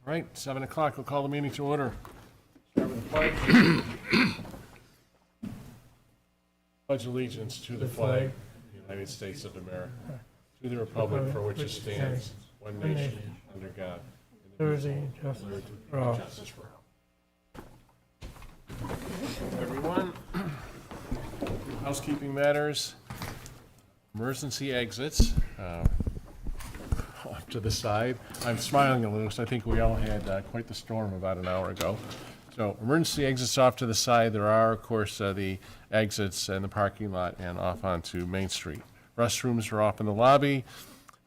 All right, 7 o'clock, we'll call the meeting to order. Start with the pledge. Pledge allegiance to the flag of the United States of America, to the republic for which it stands, one nation, under God, Liberty and justice for all. justice for all. Everyone, housekeeping matters, emergency exits. Off to the side. I'm smiling a little because I think we all had quite the storm about an hour ago. So emergency exits off to the side. There are, of course, the exits in the parking lot and off onto Main Street. Restrooms are off in the lobby.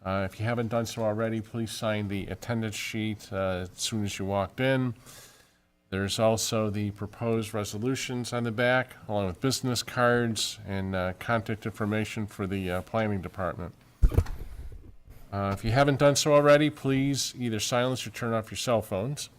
If you haven't done so already, please sign the attendance sheet as soon as you walked in. There's also the proposed resolutions on the back, along with business cards and contact information for the planning department. If you haven't done so already, please either silence or turn off your cell phones.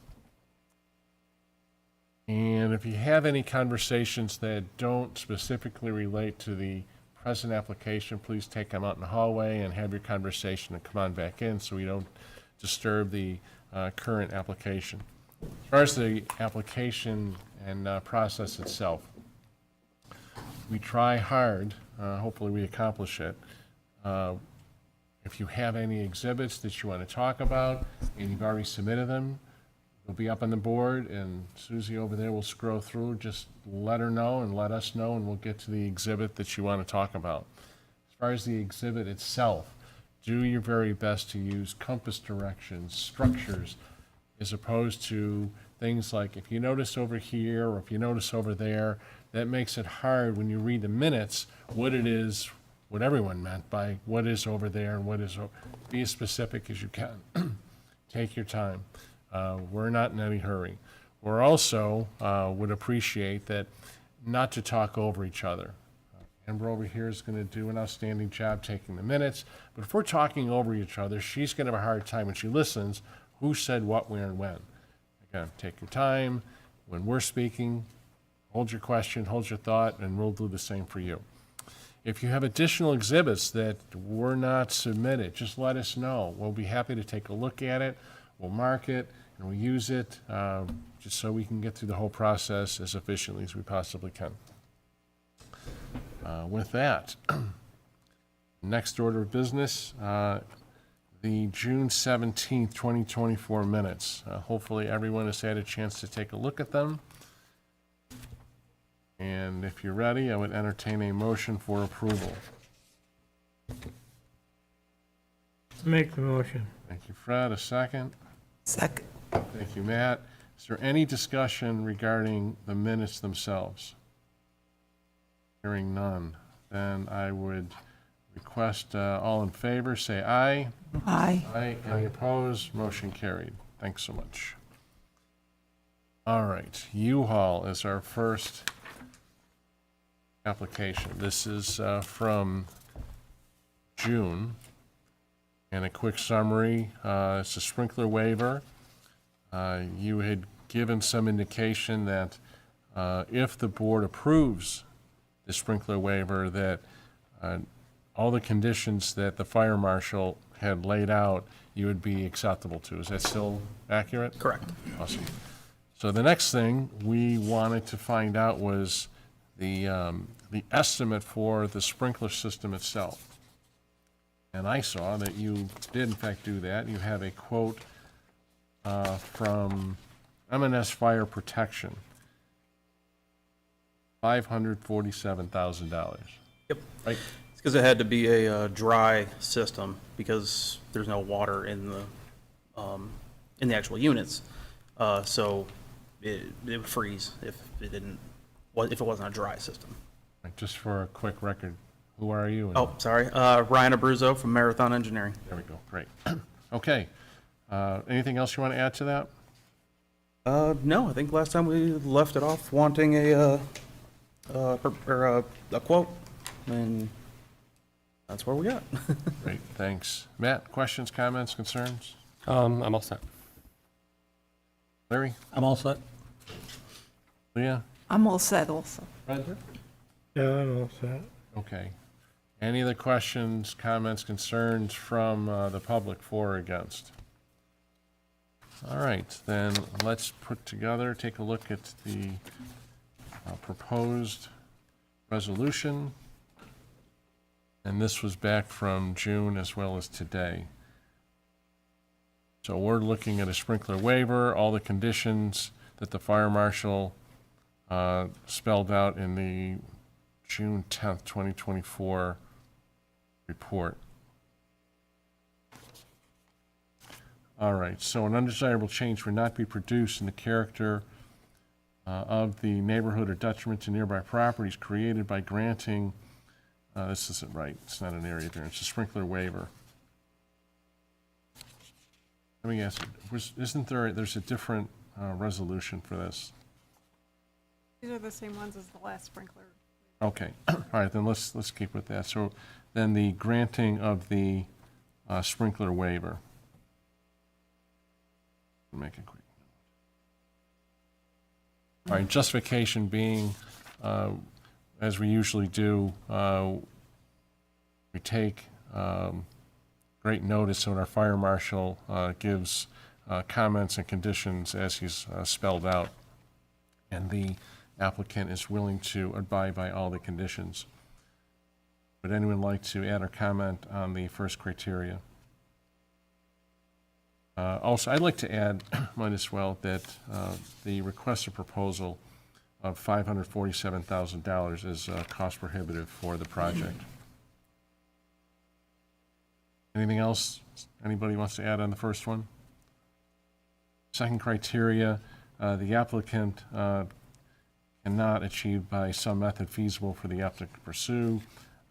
And if you have any conversations that don't specifically relate to the present application, please take them out in the hallway and have your conversation and come on back in so we don't disturb the current application. As far as the application and process itself, we try hard, hopefully we accomplish it. If you have any exhibits that you want to talk about and you've already submitted them, they'll be up on the board and Susie over there will scroll through. Just let her know and let us know and we'll get to the exhibit that you want to talk about. As far as the exhibit itself, do your very best to use compass directions, structures, as opposed to things like if you notice over here or if you notice over there. That makes it hard when you read the minutes what it is, what everyone meant by what is over there and what is, be as specific as you can. Take your time. We're not in any hurry. We're also would appreciate that not to talk over each other. Amber over here is going to do an outstanding job taking the minutes, but if we're talking over each other, she's going to have a hard time when she listens, who said what, where, and when. Again, take your time. When we're speaking, hold your question, hold your thought, and we'll do the same for you. If you have additional exhibits that were not submitted, just let us know. We'll be happy to take a look at it. We'll mark it and we'll use it just so we can get through the whole process as efficiently as we possibly can. With that, next order of business, the June 17th, 2024 minutes. Hopefully everyone has had a chance to take a look at them. And if you're ready, I would entertain a motion for approval. Make the motion. Thank you, Fred. A second. Second. Thank you, Matt. Is there any discussion regarding the minutes themselves? Hearing none. Then I would request all in favor, say aye. Aye. Aye. Any opposed? Motion carried. Thanks so much. All right. U-Haul is our first application. This is from June. And a quick summary, it's a sprinkler waiver. You had given some indication that if the board approves the sprinkler waiver, that all the conditions that the fire marshal had laid out, you would be acceptable to. Is that still accurate? Correct. Awesome. So the next thing we wanted to find out was the estimate for the sprinkler system itself. And I saw that you did in fact do that. You have a quote from M&S Fire Protection, $547,000. Yep. Right? It's because it had to be a dry system because there's no water in the actual units. So it would freeze if it wasn't a dry system. Right, just for a quick record, who are you? And Oh, sorry. Ryan Abruzzo from Marathon Engineering. there we go. Great. Okay. Anything else you want to add to that? No, I think last time we left it off wanting a quote, and that's where we got. Great. Thanks. Matt, questions, comments, concerns? I'm all set. Larry? I'm all set. Leah? I'm all set also. Fred? Yeah, I'm all set. Okay. Any other questions, comments, concerns from the public for or against? All right, then let's take a look at the proposed resolution. And this was back from June as well as today. So we're looking at a sprinkler waiver, all the conditions that the fire marshal spelled out in the June 10th, 2024 report. All right, so an undesirable change would not be produced in the character of the neighborhood or detriment to nearby properties created by granting, this isn't right, it's not an area variance, it's a sprinkler waiver. Let me ask you, isn't there's a different resolution for this? These are the same ones as the last sprinkler. Okay, all right, then let's keep with that. So then the granting of the sprinkler waiver. Make it quick. All right, justification being, as we usually do, we take great notice when our fire marshal gives comments and conditions as he's spelled out, and the applicant is willing to abide by all the conditions. Would anyone like to add or comment on the first criteria? Also, I'd like to add, might as well, that the requested proposal of $547,000 is cost prohibitive for the project. Anything else anybody wants to add on the first one? Second criteria, the applicant cannot achieve by some method feasible for the applicant to pursue,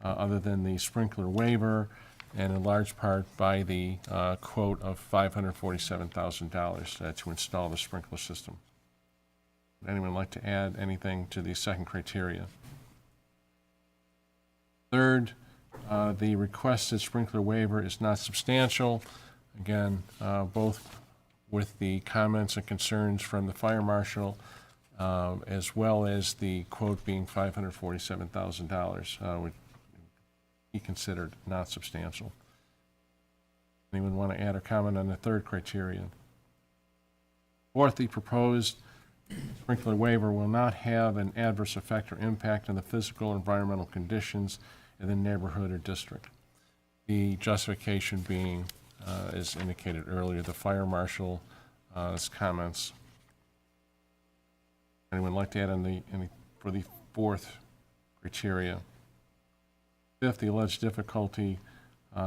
other than the sprinkler waiver, and in large part by the quote of $547,000 to install the sprinkler system. Would anyone like to add anything to the second criteria? Third, the requested sprinkler waiver is not substantial. Again, both with the comments and concerns from the fire marshal, as well as the quote being $547,000, would be considered not substantial. Anyone want to add or comment on the third criterion? Fourth, the proposed sprinkler waiver will not have an adverse effect or impact on the physical or environmental conditions in the neighborhood or district. The justification being, as indicated earlier, the fire marshal's comments. Anyone like to add on for the fourth criteria? Fifth, the alleged difficulty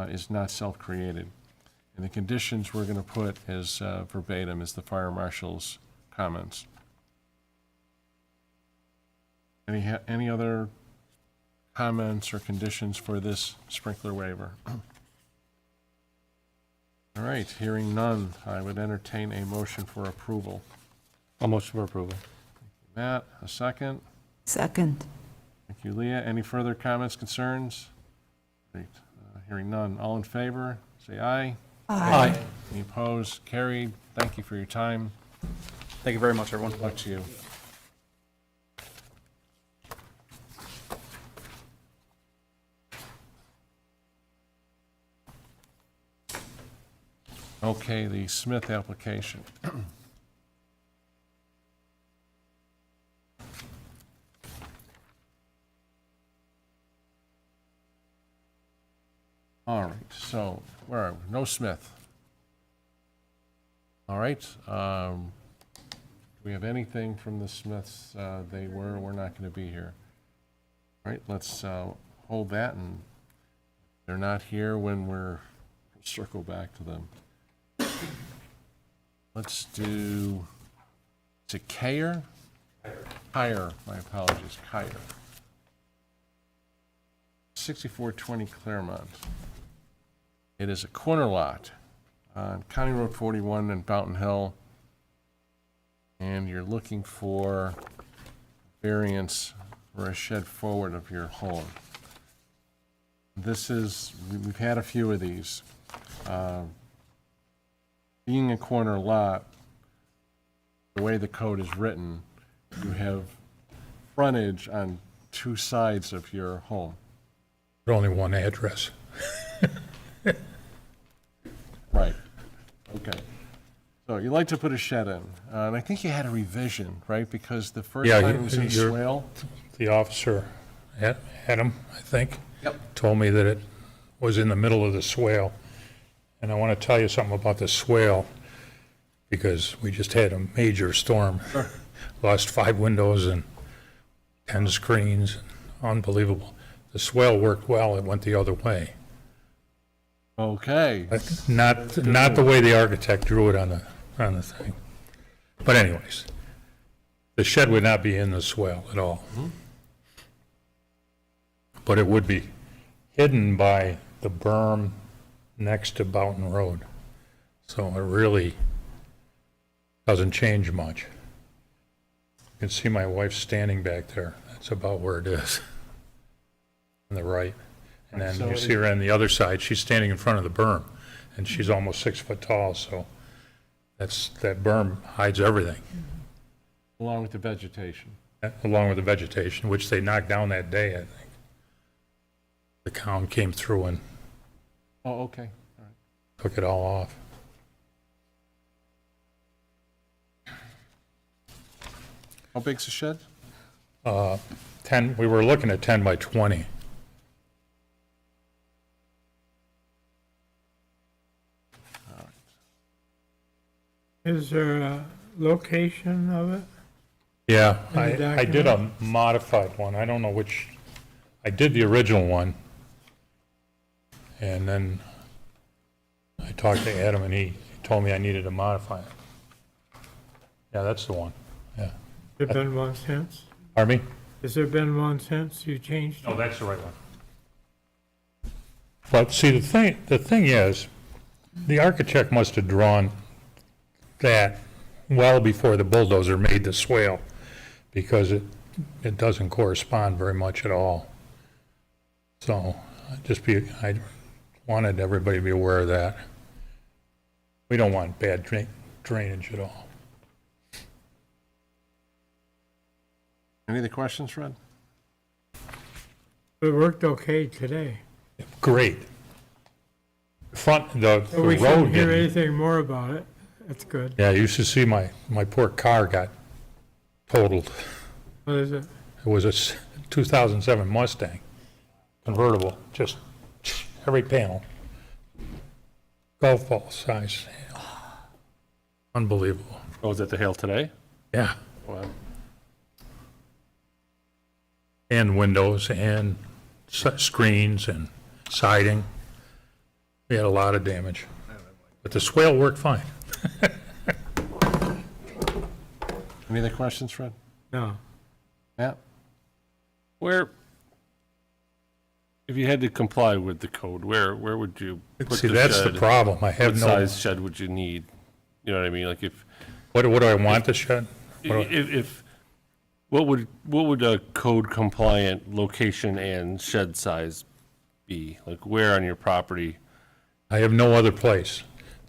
is not self-created. And the conditions we're going to put as verbatim as the fire marshal's comments. Any other comments or conditions for this sprinkler waiver? All right, hearing none, I would entertain a motion for approval. I'll motion for approval. Matt, a second. Second. Thank you, Leah. Any further comments, concerns? Great. Hearing none. All in favor, say aye. Aye. Any opposed? Carried. Thank you for your time. Thank you very much, everyone. Good luck to you. Okay, the Smith application. All right, so where are we? No Smith. All right. Do we have anything from the Smiths? We're not going to be here. All right, let's hold that, and if they're not here when we'll circle back to them. Let's do, is it Kayer? Kyer, my apologies, Kyer. 6420 Claremont. It is a corner lot on County Road 41 in Fountain Hill, and you're looking for variance for a shed forward of your home. We've had a few of these. Being a corner lot, the way the code is written, you have frontage on two sides of your home. But only one address. Right. Okay. So you'd like to put a shed in, and I think you had a revision, right? Because the first Yeah, time it was in you're- swale. The officer, Adam, I think, Yep. told me that it was in the middle of the swale. And I want to tell you something about the swale, because we just had a major storm. Lost 5 windows and 10 screens, unbelievable. The swale worked well, it went the other way. Okay. Not the way the architect drew it on the thing. But anyways, the shed would not be in the swale at all. But it would be hidden by the berm next to Boughton Road. So it really doesn't change much. You can see my wife standing back there. That's about where it is. On the right. And then So you see her on the other side, she's standing in front of the berm, and she's almost 6 foot tall, so that berm hides everything, Along with the vegetation. along with the vegetation, which they knocked down that day, I think. The town came through and Oh, okay. All right. took it all off. How big's the shed? 10, we were looking at 10 by 20. Is there a location of it? Yeah, Any I did a modified one, I don't know which, I did the original one. And then I talked to Adam and he told me I needed to modify it. Yeah, that's the one, yeah. There been one since? Pardon me? Has there been one since you changed No, it? that's the right one. But see, the thing is, the architect must have drawn that well before the bulldozer made the swale, because it doesn't correspond very much at all. So, I wanted everybody to be aware of that. We don't want bad drainage at all. Any other questions, Fred? It worked okay today. Great. The So we road shouldn't hear didn't. anything more about it. That's good. Yeah, you should see my poor car got totaled. What is it? It was a 2007 Mustang, convertible, just every panel. Golf ball size. Unbelievable. Oh, was that the hail today? Yeah. Wow. And windows and screens and siding. We had a lot of damage. But the swale worked fine. Any other questions, Fred? No. Matt? Where, if you had to comply with the code, where would you put the See, shed? that's the problem. I have What no, size shed would you need? You know what I mean? Like if, what do I want the shed? What do if, what would a code compliant location and shed size be? Like where on your property? I have no other place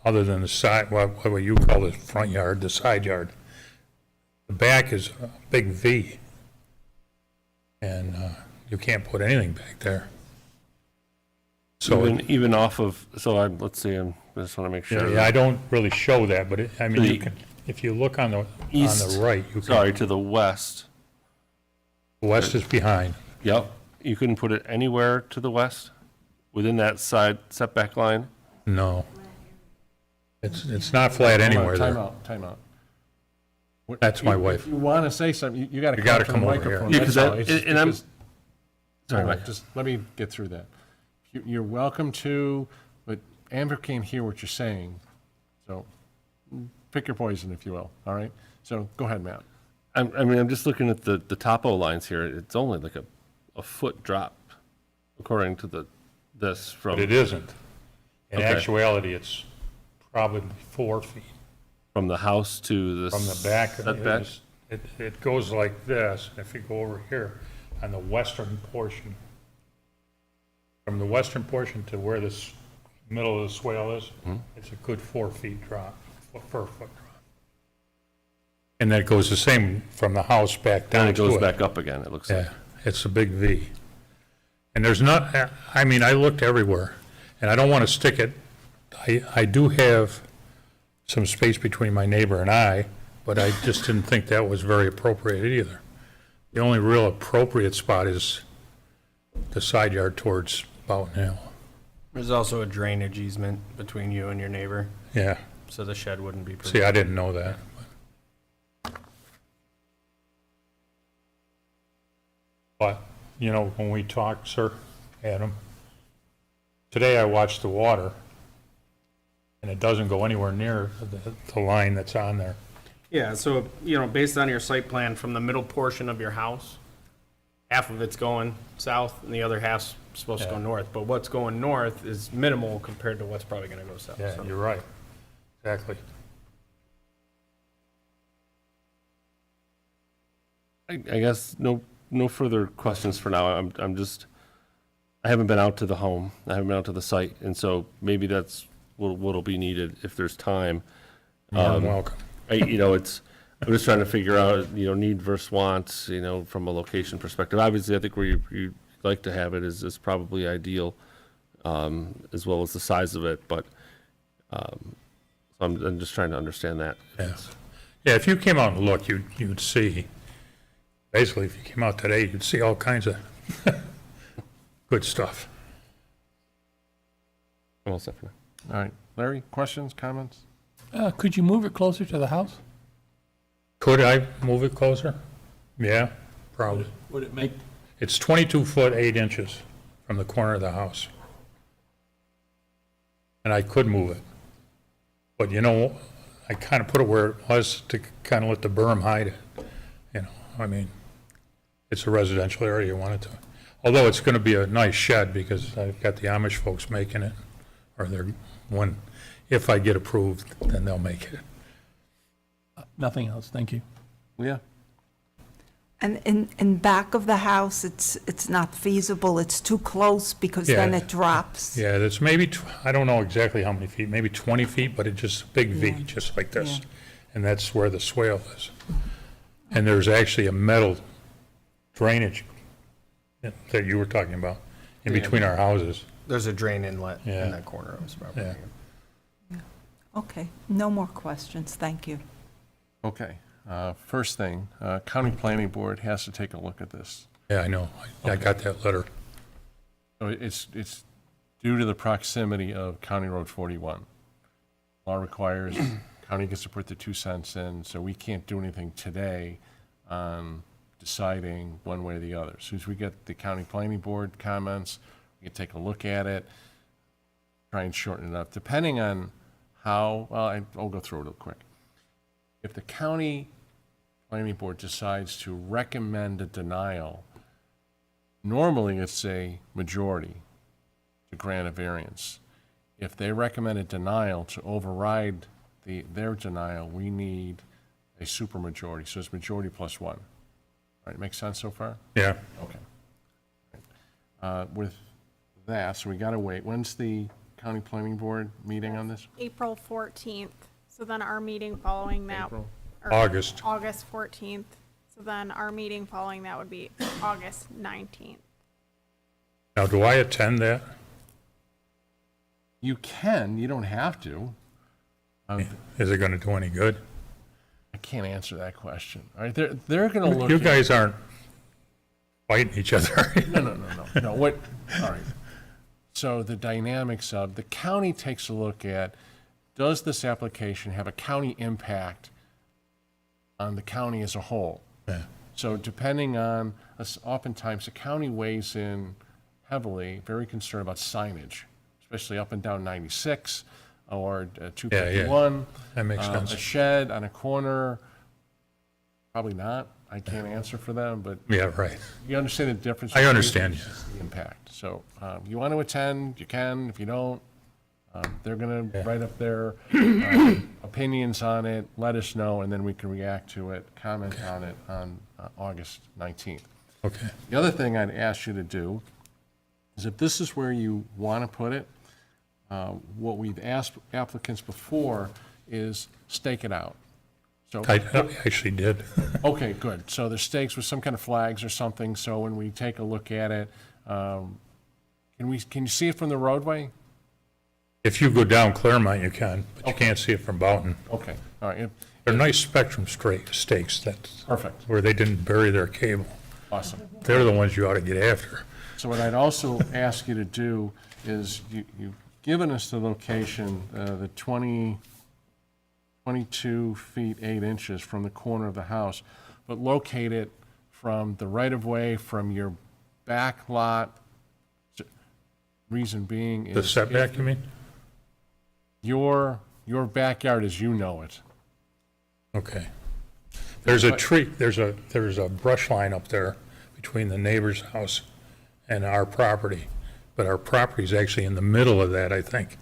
other than the side, what you call the front yard, the side yard. The back is a big V. And you can't put anything back there. So, Even off of, let's see, I just want to make sure. yeah, I don't really show that, but I mean, you The can, if you look on the east- right, you can, Sorry, to the west. west is behind. Yep. You couldn't put it anywhere to the west within that side setback line? No. It's not flat anywhere Time there. out, time out. What- That's my if- wife. If you want to say something, you got to You gotta come to the come over here. microphone. Yeah, that's 'cause all. that- It's just and I'm- because- Sorry, All right, Mike. just let me get through that. You're welcome to, but Amber can't hear what you're saying. So pick your poison, if you will, all right? So go ahead, Matt. I'm just looking at the topo lines here. It's only like a foot drop, according to this from. But it isn't. In Okay. actuality, it's probably 4 feet From the house to the. from the back. Setback? It goes like this. If you go over here on the western portion, from the western portion to where this middle of the swale is, it's a good 4 feet drop, 4 foot drop. And that goes the same from the house back down And to it it. goes back up again, it looks like. Yeah, it's a big V. And there's not, I mean, I looked everywhere, and I don't want to stick it. I do have some space between my neighbor and I, but I just didn't think that was very appropriate either. The only real appropriate spot is the side yard towards Boughton Hill. There's also a drainage easement between you and your neighbor, Yeah, so the shed wouldn't be. see, I didn't know that. But, you know, when we talked, sir, Adam, today I watched the water, and it doesn't go anywhere near the line that's on there. Yeah, so, based on your site plan, from the middle portion of your house, half of it's going south and the other half's supposed to go Yeah. north. But what's going north is minimal compared to what's probably gonna go south. Yeah, so. you're right, exactly. I guess no further questions for now. I'm just, I haven't been out to the home. I haven't been out to the site, and so maybe that's what'll be needed if there's time. You're welcome. I'm just trying to figure out, need versus wants, from a location perspective. Obviously, I think where you'd like to have it is probably ideal, as well as the size of it, but, so I'm just trying to understand that. Yeah, yeah. If you came out and looked, you'd see, basically, if you came out today, you'd see all kinds of good stuff. I'm all set for now. All right, Larry, questions, comments? Could you move it closer to the house? Could I move it closer? Yeah, probably. Would it make? It's 22 foot 8 inches from the corner of the house. And I could move it. But I kind of put it where it was to kind of let the berm hide it. I mean, it's a residential area, you want it to. Although it's going to be a nice shed because I've got the Amish folks making it, or if I get approved, then they'll make it. Nothing else, thank you. Yeah. And in back of the house, it's not feasible, it's too close because then Yeah. it drops. Yeah, that's maybe, I don't know exactly how many feet, maybe 20 feet, but it's just a big V, Yeah. just like this. Yeah. And that's where the swale is. And there's actually a metal drainage that you were talking about in between our houses. There's a drain inlet Yeah. in that corner of his property. Yeah. Okay, no more questions, thank you. Okay, first thing, County Planning Board has to take a look at this. Yeah, I know. I got that letter. So it's due to the proximity of County Road 41. Law requires county gets to put the 2 cents in, so we can't do anything today on deciding one way or the other. As soon as we get the County Planning Board comments, we can take a look at it, try and shorten it up, depending on how, well, I'll go through it real quick. If the County Planning Board decides to recommend a denial, normally it's a majority to grant a variance. If they recommend a denial to override their denial, we need a supermajority, so it's majority plus one. All right, make sense so far? Yeah. Okay. With that, so we gotta wait. When's the County Planning Board meeting on this? April 14th. So then our meeting following that. April? or August. August 14th. So then our meeting following that would be August 19th. Now, do I attend that? You can, you don't have to. Is it going to do any good? I can't answer that question. All right, they're gonna look. You at- guys aren't fighting each other. No, what, all right. So the dynamics of, the county takes a look at, does this application have a county impact on the county as a whole? Yeah. So depending on, oftentimes the county weighs in heavily, very concerned about signage, especially up and down 96 or 251. That makes A sense. shed on a corner, probably not. I can't answer for them, but Yeah, right. you understand the difference? I understand, between The impact. So you want to attend, you can. If you don't, they're going to write up their opinions on it, let us know, and then we can react to it, comment on it on August 19th. Okay. The other thing I'd ask you to do is if this is where you want to put it, what we've asked applicants before is stake it out. So I actually did. okay, good. So there's stakes with some kind of flags or something, so when we take a look at it, can you see it from the roadway? If you go down Claremont, you can, but you can't see it from Boughton. Okay, all right, They're nice spectrum stakes, that's perfect, where they didn't bury their cable. awesome. They're the ones you ought to get after. So what I'd also ask you to do is, you've given us the location, the 22 feet 8 inches from the corner of the house, but locate it from the right-of-way, from your back lot. Reason being is. The setback, you mean? Your backyard as you know it. Okay. There's a tree, there's a brush line up there between the neighbor's house and our property. But our property's actually in the middle of that, I think.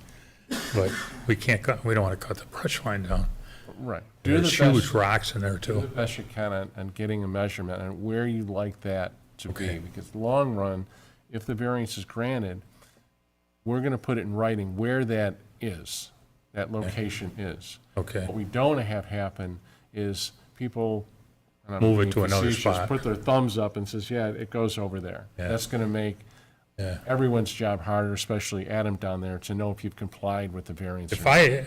But we can't cut, we don't want to cut the brush line down. Right. There's huge rocks in there Do the too. best you can on getting a measurement and where you'd like that to be. Okay. Because long run, if the variance is granted, we're gonna put it in writing where that is, that location is. Okay. What we don't have happen is people, and I'm Move it being to another facetious, spot. put their thumbs up and says, yeah, it goes over there. Yeah. That's gonna make Yeah. everyone's job harder, especially Adam down there, to know if you've complied with the variance. If or not.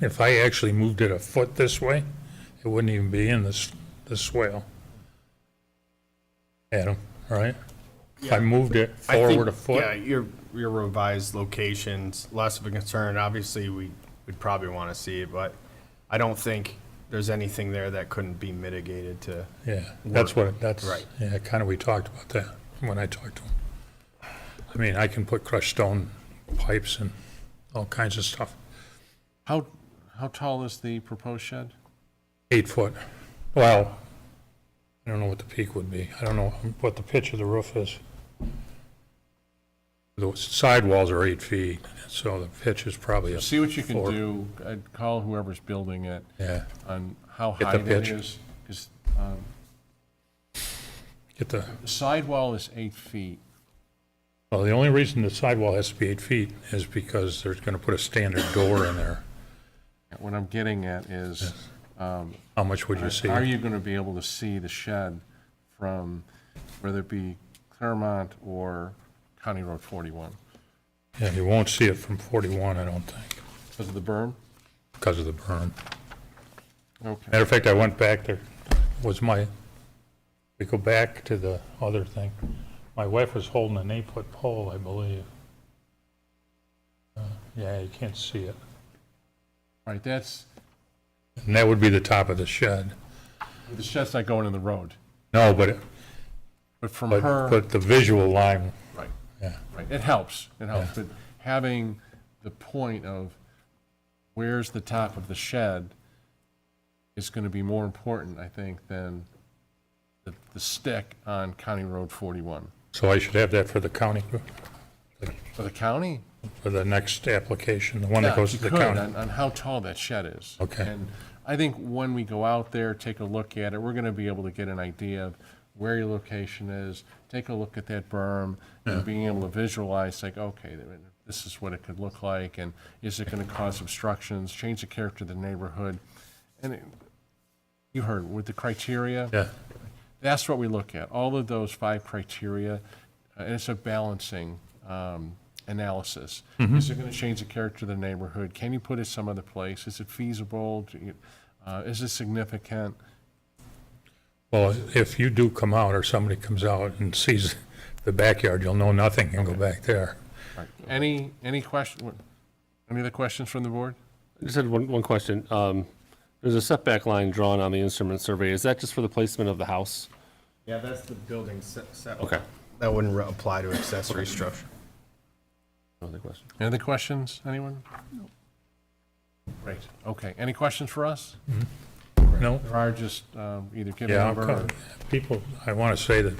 if I actually moved it a foot this way, it wouldn't even be in this swale. Adam, right? If I moved it I think, forward a foot? Yeah, your revised location's less of a concern. Obviously, we'd probably want to see it, but I don't think there's anything there that couldn't be mitigated to. Yeah, that's Right. yeah, kind of, we talked about that when I talked to him. I mean, I can put crushed stone pipes and all kinds of stuff. How tall is the proposed shed? 8 foot. Well, I don't know what the peak would be. I don't know what the pitch of the roof is. The sidewalls are 8 feet, so the pitch is probably a See what you can 4. do, I'd call whoever's building it Yeah, on how Get high the that pitch. is. Because get the, the sidewall is 8 feet. well, the only reason the sidewall has to be 8 feet is because they're gonna put a standard door in there. What I'm getting at is, How much would you see? are you gonna be able to see the shed from, whether it be Claremont or County Road 41? Yeah, you won't see it from 41, I don't think, Because of the berm? because of the berm. Okay. Matter of fact, I went back there, we go back to the other thing. My wife was holding an 8-foot pole, I believe. Yeah, you can't see it. All right, that's, And that would be the top of the shed. the shed's not going in the road, No, but, but from her. but the visual line, Right. yeah. Right, it helps, but having the point of where's the top of the shed is gonna be more important, I think, than the stick on County Road 41. So I should have that for the county, For the county? for the next application, the one that Yeah, goes you to the could, county. on how tall that shed is. Okay. And I think when we go out there, take a look at it, we're gonna be able to get an idea of where your location is, take a look at that berm, and being able to visualize, like, okay, this is what it could look like, and is it gonna cause obstructions, change the character of the neighborhood? And you heard, with the criteria, Yeah, that's what we look at, all of those 5 criteria, and it's a balancing analysis. Is it going to change the character of the neighborhood? Can you put it some other place? Is it feasible? Is it significant? well, if you do come out, or somebody comes out and sees the backyard, you'll know nothing and go back there. Right. Any question, any other questions from the board? I just had one question. There's a setback line drawn on the instrument survey. Is that just for the placement of the house? Yeah, that's the building set. Okay. That wouldn't apply to accessory structure. No other question. Any other questions, anyone? Great, okay. Any questions for us? No? There are just either give a Yeah, I'll number or... come. People, I want to say that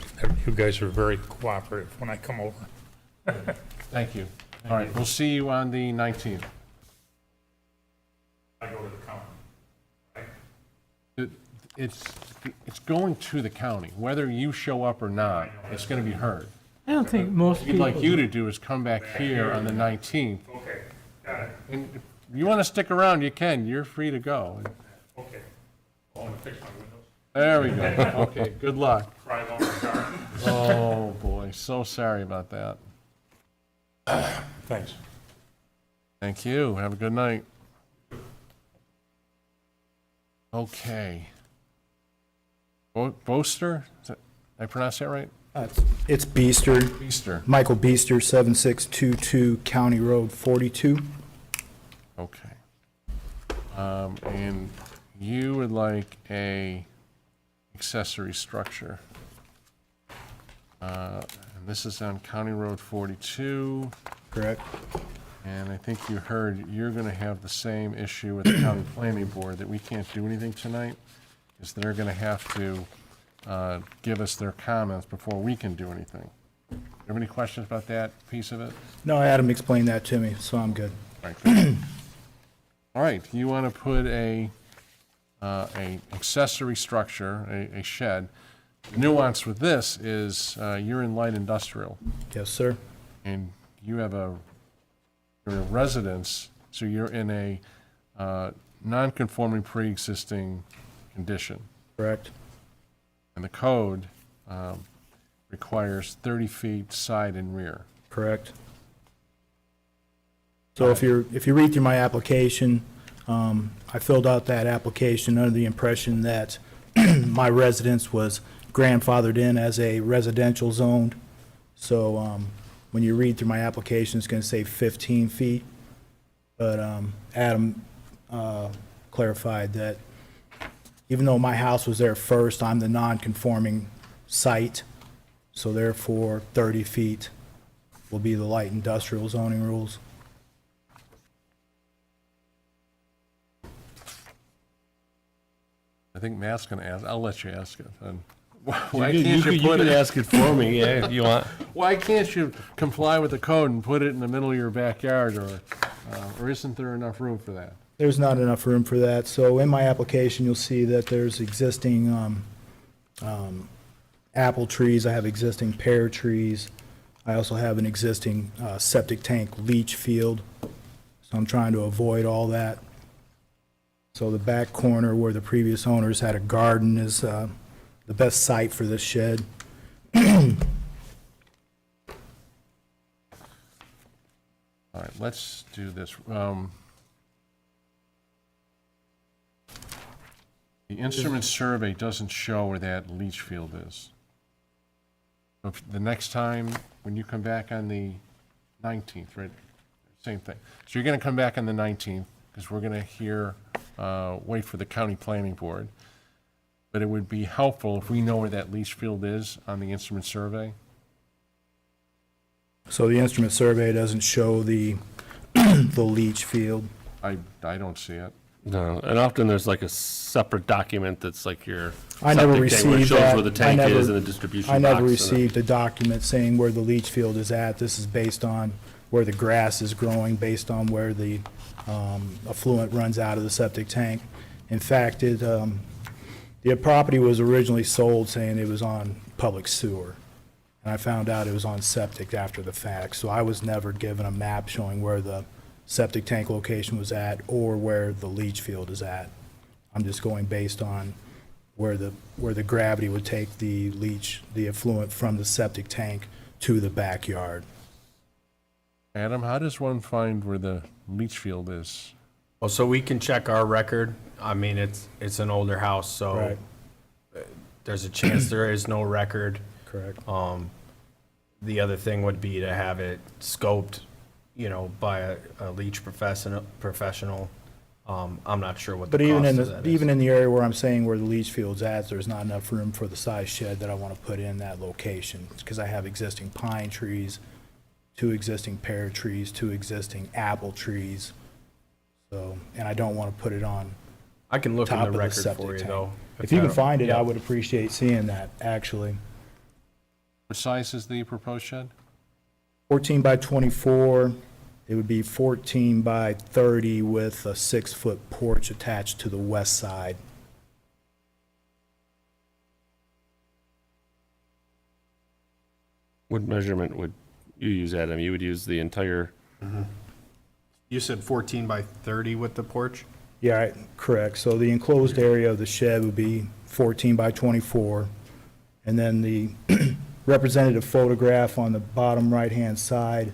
you guys are very cooperative when I come over. Thank you. All right, we'll see you on the 19th. I go to the county. It's going to the county, whether you show up or not, it's gonna be heard. I don't think most What we'd people. like you to do is come back here on the 19th, Okay, got it. and if you wanna stick around, you can, you're free to go. Okay. I want to fix my windows. There we go, okay, good luck. Drive on my car. Oh, boy, so sorry about that. Thanks. Thank you. Have a good night. Okay. Boaster? Did I pronounce that right? It's Beaster, Easter. Michael Beaster, 7622 County Road 42. Okay. And you would like a accessory structure. And this is on County Road 42, Correct. and I think you heard you're gonna have the same issue with the county planning board, that we can't do anything tonight, because they're gonna have to, give us their comments before we can do anything. You have any questions about that piece of it? No, Adam explained that to me, so I'm good. Right, good. All right, you want to put a accessory structure, a shed. The nuance with this is you're in light industrial, Yes, sir. and you're a residence, so you're in a non-conforming pre-existing condition. Correct. And the code requires 30 feet side and rear. Correct. So if you read through my application, I filled out that application under the impression that my residence was grandfathered in as a residential zoned. So when you read through my application, it's going to say 15 feet. But Adam clarified that even though my house was there first, I'm the non-conforming site. So therefore, 30 feet will be the light industrial zoning rules. I think Matt's going to ask, I'll let you ask it. And You why could- can't you put could it, ask it for me, yeah, if you want. why can't you comply with the code and put it in the middle of your backyard, or isn't there enough room for that? There's not enough room for that. So in my application, you'll see that there's existing apple trees. I have existing pear trees. I also have an existing septic tank leach field. So I'm trying to avoid all that. So the back corner where the previous owners had a garden is the best site for this shed. All right, let's do this. The instrument survey doesn't show where that leach field is. So if the next time, when you come back on the 19th, right, same thing. So you're gonna come back on the 19th, because we're gonna wait for the county planning board. But it would be helpful if we know where that leach field is on the instrument survey. So the instrument survey doesn't show the the leach field. I don't see it. No, and often there's like a separate document that's like your I never septic tank, where it received shows that. where the I tank never- is and the distribution I box. never and received a document saying where the leach field is at. This is based on where the grass is growing, based on where the effluent runs out of the septic tank. In fact, the property was originally sold saying it was on public sewer. And I found out it was on septic after the fact. So I was never given a map showing where the septic tank location was at or where the leach field is at. I'm just going based on where the gravity would take the effluent from the septic tank to the backyard. Adam, how does one find where the leach field is? Well, so we can check our record. I mean, it's an older house, so Right. there's a chance there is no record. Correct. The other thing would be to have it scoped, by a leach professional. I'm not sure what the But even cost in of that is. even in the area where I'm saying where the leach field's at, there's not enough room for the size shed that I want to put in that location. Because I have existing pine trees, 2 existing pear trees, 2 existing apple trees. So, and I don't want to put it on I can look in top the of the record septic for you, tank. though. If you can that- find it, yeah. I would appreciate seeing that, actually. What size is the proposed shed? 14 by 24, it would be 14 by 30 with a 6-foot porch attached to the west side. What measurement would you use, Adam? You would use the entire, You said 14 by 30 with the porch? Yeah, correct. So the enclosed area of the shed would be 14 by 24. And then the representative photograph on the bottom right-hand side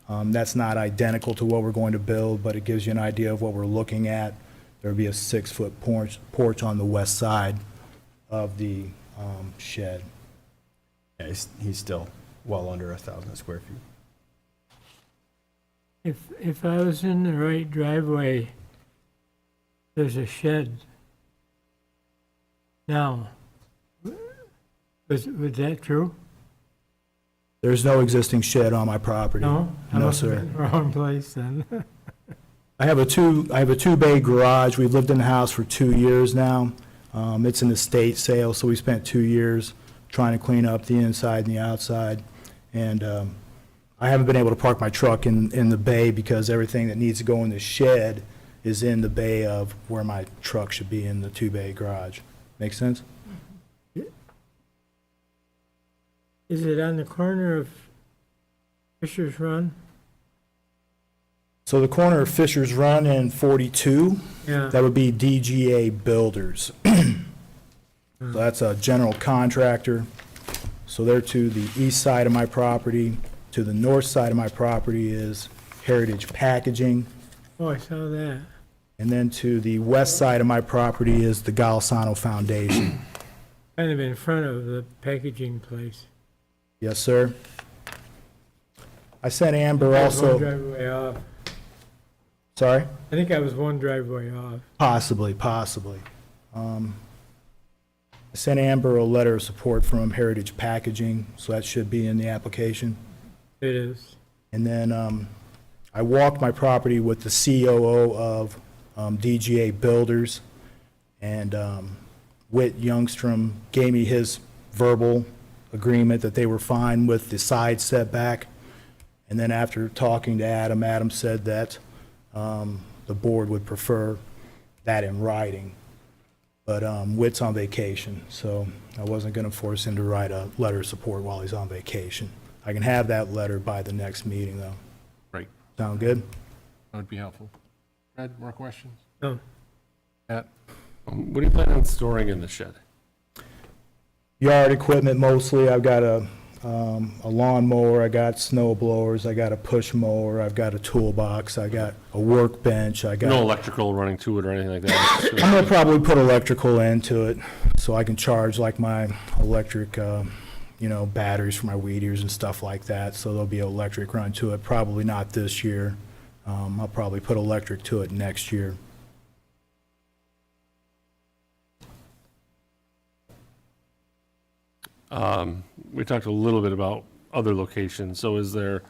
That's not identical to what we're going to build, but it gives you an idea of what we're looking at. There'll be a 6-foot porch on the west side of the shed. Yeah, he's still well under 1,000 square feet. If I was in the right driveway, there's a shed. Now, was that true? There's no existing shed on my property. No? I No, must have sir. been in the wrong place then. I have a 2-bay garage. We've lived in the house for 2 years now. It's an estate sale, so we spent 2 years trying to clean up the inside and the outside. And I haven't been able to park my truck in the bay because everything that needs to go in the shed is in the bay of where my truck should be in the 2-bay garage. Make sense? Is it on the corner of Fisher's Run? So the corner of Fisher's Run and 42, Yeah. that would be DGA Builders. So that's a general contractor. So they're to the east side of my property. To the north side of my property is Heritage Packaging. Oh, I saw that. And then to the west side of my property is the Golisano Foundation. Kind of in front of the packaging place. Yes, sir. I sent Amber I was one also, driveway off. sorry? I think I was one driveway off. Possibly. I sent Amber a letter of support from Heritage Packaging, so that should be in the application. It is. And then I walked my property with the COO of DGA Builders, and Whit Youngstrom gave me his verbal agreement that they were fine with the side setback. And then after talking to Adam, Adam said that the board would prefer that in writing. But Whit's on vacation, so I wasn't going to force him to write a letter of support while he's on vacation. I can have that letter by the next meeting, though. Right, Sound good? that would be helpful. Fred, more questions? No. Pat? What do you plan on storing in the shed? Yard equipment mostly. I've got a lawnmower, I got snow blowers, I got a push mower, I've got a toolbox, I got a workbench, I got. No electrical running to it or anything like that? I'm gonna probably put electrical into it, so I can charge like my electric, batteries for my weed eaters and stuff like that, so there'll be electric run to it, probably not this year. I'll probably put electric to it next year. We talked a little bit about other locations, so is there,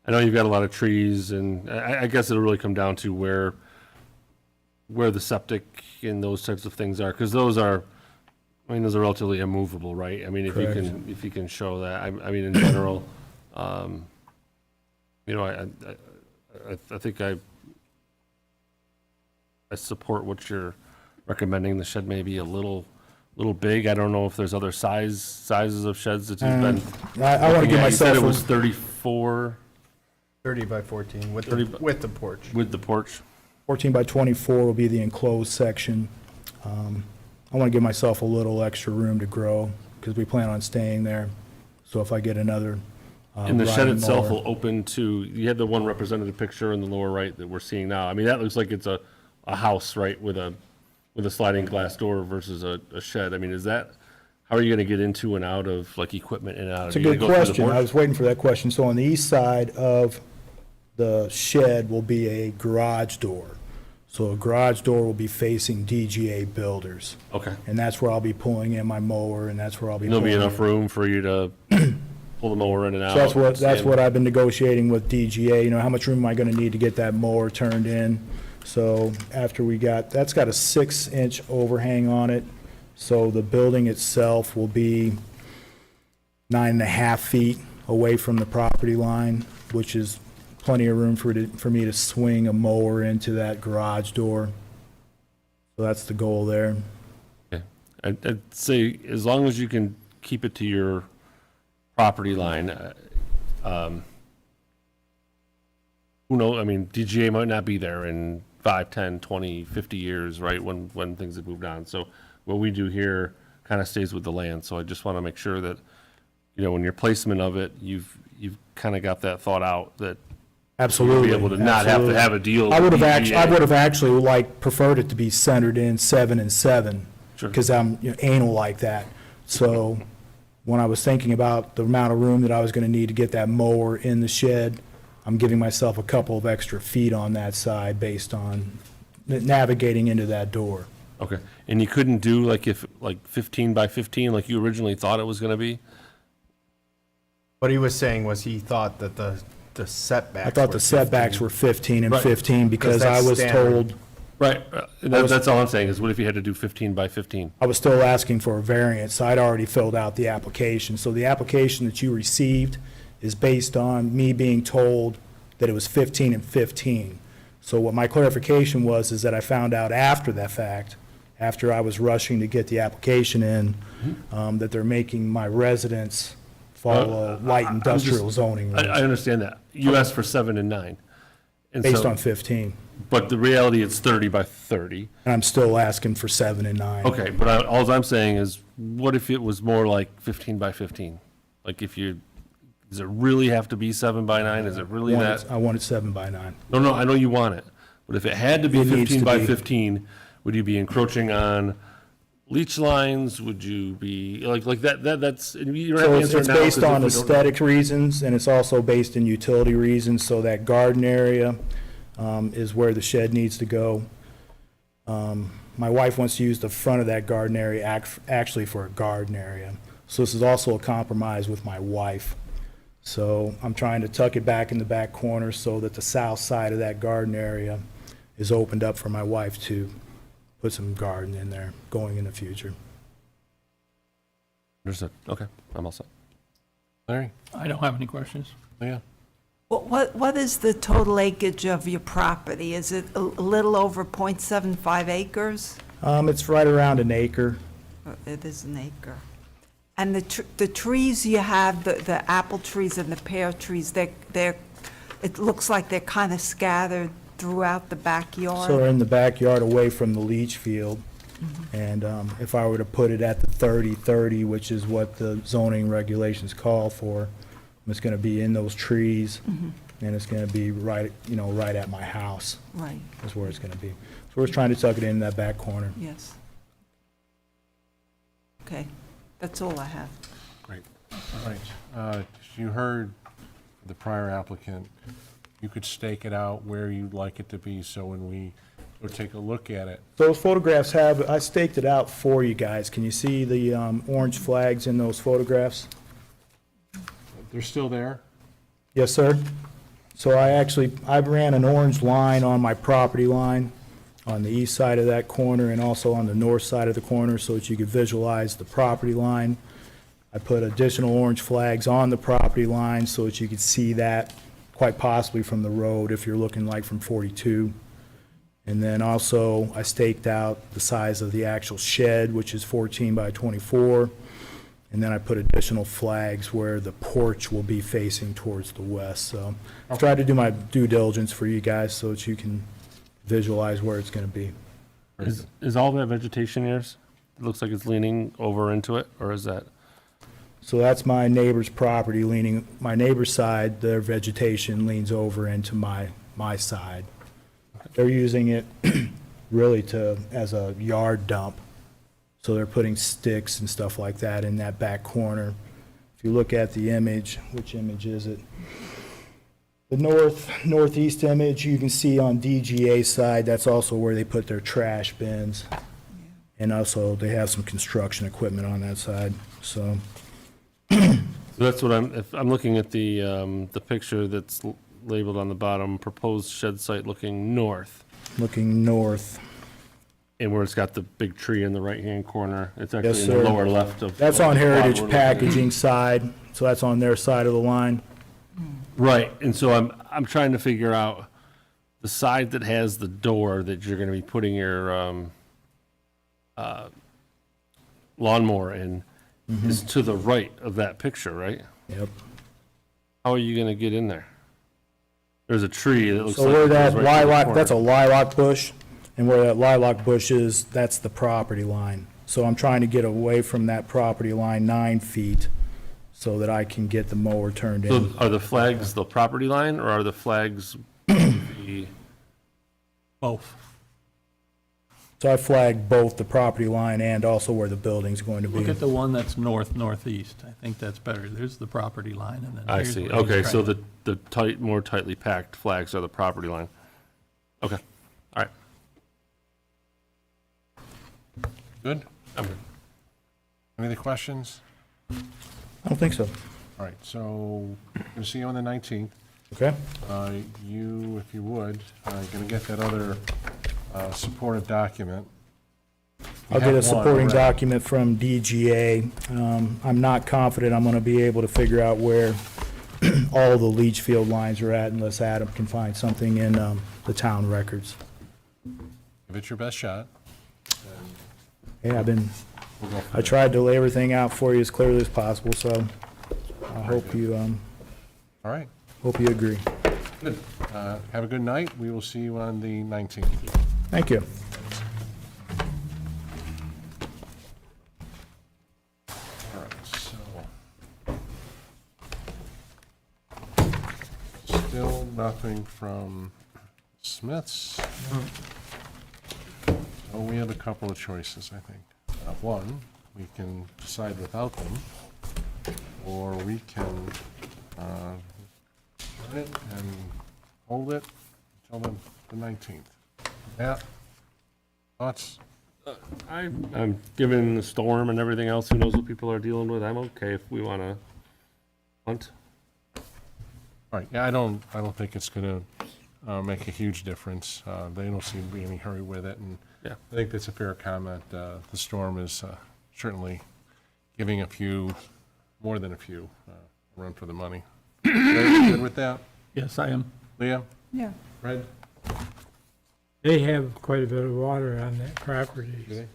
I know you've got a lot of trees, and I guess it'll really come down to where the septic and those types of things are, because those are relatively immovable, right? I mean, if you can show that, I mean, in general, I think I support what you're recommending. The shed may be a little big. I don't know if there's other sizes of sheds that you've been. I want to looking give at. You said myself, it was 34 30 by 14 with 30 with the porch. with the porch. 14 by 24 will be the enclosed section. I want to give myself a little extra room to grow, because we plan on staying there. So if I get another And the shed riding itself mower- will open to, you had the one representative picture in the lower right that we're seeing now. I mean, that looks like it's a house, right, with a sliding glass door versus a shed. I mean, how are you gonna get into and out of, like, equipment in and out? It's a Are you good gonna go through the question. porch? I was waiting for that question. So on the east side of the shed will be a garage door. So a garage door will be facing DGA Builders. Okay. And that's where I'll be pulling in my mower, and that's where I'll be. There'll be pulling enough in. room for you to pull the mower in and out? So that's and- what I've been negotiating with DGA, how much room am I gonna need to get that mower turned in? So after that's got a 6-inch overhang on it, so the building itself will be 9.5 feet away from the property line, which is plenty of room for me to swing a mower into that garage door. So that's the goal there. Okay. I'd say, as long as you can keep it to your property line, who knows, I mean, DGA might not be there in 5, 10, 20, 50 years, right, when things have moved on. So what we do here kind of stays with the land. So I just want to make sure that, in your placement of it, you've kind of got that thought out, that Absolutely. Be able to not have to absolutely. have a deal. I with would have actually, I DGA. would have actually like preferred it to be centered in 7 and 7. Sure. Because I'm anal like that. So when I was thinking about the amount of room that I was going to need to get that mower in the shed, I'm giving myself a couple of extra feet on that side based on navigating into that door. Okay, and you couldn't do like 15 by 15 like you originally thought it was gonna be? What he was saying was he thought that the setbacks I thought were the setbacks 15. were 15 and Right. 15 because I that's was standard. told, Right, that's all I'm saying, is what if you had to do 15 by 15? I was still asking for a variance. I'd already filled out the application. So the application that you received is based on me being told that it was 15 and 15. So what my clarification was is that I found out after that fact, after I was rushing to get the application in, that they're making my residence follow light industrial zoning I rules understand that. You asked for 7 and 9. And based so- on 15. But the reality, it's 30 by 30. And I'm still asking for 7 and 9. Okay, but all I'm saying is, what if it was more like 15 by 15? Like if you, does it really have to be 7 by 9? Is it really that? I wanted 7 by 9. No, I know you want it, but if it had to be It needs 15 to by be. 15, would you be encroaching on leach lines? Would you be, like that's, and you don't have So to it's answer it it's now, based 'cause if on we don't know. aesthetic reasons, and it's also based in utility reasons, so that garden area is where the shed needs to go. My wife wants to use the front of that garden area actually for a garden area. So this is also a compromise with my wife. So I'm trying to tuck it back in the back corner so that the south side of that garden area is opened up for my wife to put some garden in there going in the future. Understood, okay, I'm all set. Larry? I don't have any questions. Leah? What is the total acreage of your property? Is it a little over .75 acres? It's right around an acre. It is an acre. And the trees you have, the apple trees and the pear trees, it looks like they're kind of scattered throughout the backyard? So they're in the backyard away from the leach field. And if I were to put it at the 30-30, which is what the zoning regulations call for, it's going to be in those trees, and it's going to be right, right at my house Right, is where it's going to be. So we're just trying to tuck it in that back corner. yes. Okay, that's all I have. Great. All right. You heard the prior applicant. You could stake it out where you'd like it to be, so when we go take a look at it, Those photographs I staked it out for you guys. Can you see the orange flags in those photographs? they're still there? Yes, sir. So I ran an orange line on my property line on the east side of that corner and also on the north side of the corner so that you could visualize the property line. I put additional orange flags on the property line so that you could see that quite possibly from the road if you're looking like from 42. And then also I staked out the size of the actual shed, which is 14 by 24. And then I put additional flags where the porch will be facing towards the west. So I've tried to do my due diligence for you guys so that you can visualize where it's going to be. Is all that vegetation yours? It looks like it's leaning over into it, or is that? So that's my neighbor's property leaning, my neighbor's side, their vegetation leans over into my side. They're using it really as a yard dump. So they're putting sticks and stuff like that in that back corner. If you look at the image, which image is it? The northeast image, you can see on DGA side, that's also where they put their trash bins. And also, they have some construction equipment on that side, so. So that's what if I'm looking at the picture that's labeled on the bottom, proposed shed site looking north, Looking north. and where it's got the big tree in the right-hand corner. It's actually Yes, in the sir. lower left of. That's of on the plot Heritage we're looking at. Packaging side, so that's on their side of the line. Right, and so I'm trying to figure out the side that has the door that you're gonna be putting your lawnmower in is to the right of that picture, right? Yep. How are you gonna get in there? There's a tree that looks like. So where it goes that right to the lilac, corner. that's a lilac bush, and where that lilac bush is, that's the property line. So I'm trying to get away from that property line 9 feet so that I can get the mower turned So in. are the flags the property line, or are the flags the, Both. So I flagged both the property line and also where the building's going to be. Look at the one that's north-northeast. I think that's better. There's the property line, and then I here's see, where he's okay, so trying- the tight, more tightly packed flags are the property line. Okay, all right. Good? I'm good. Any other questions? I don't think so. All right, so, going to see you on the 19th. Okay? You, if you would, going to get that other supportive document. You I'll get have a one supporting already. document from DGA. I'm not confident I'm going to be able to figure out where all the leach field lines are at unless Adam can find something in the town records. Give it your best shot. Yeah, We'll go from I there. tried to lay everything out for you as clearly as possible, so I hope you, All right, hope you agree. good. Have a good night. We will see you on the 19th. Thank you. All right, so. Still nothing from Smiths. So we have a couple of choices, I think. One, we can decide without them, or we can turn it and hold it until the 19th. Matt, thoughts? I'm given the storm and everything else, who knows what people are dealing with, I'm okay if we want to hunt. All right, yeah, I don't think it's gonna make a huge difference. They don't seem to be in any hurry with it, and Yeah. I think that's a fair comment. The storm is certainly giving a few, more than a few, a run for the money. Good with that? Yes, I am. Leah? Yeah. Fred? They have quite a bit of water on that property. Do they?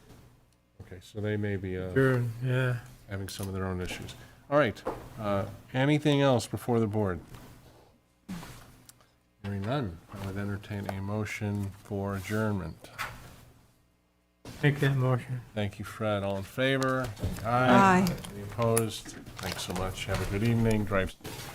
Okay, so they may be Sure, yeah. having some of their own issues. All right, anything else before the board? Hearing none, I would entertain a motion for adjournment. Make that motion. Thank you, Fred. All in favor? Aye. Any opposed? Thanks so much. Have a good evening. Drive safe.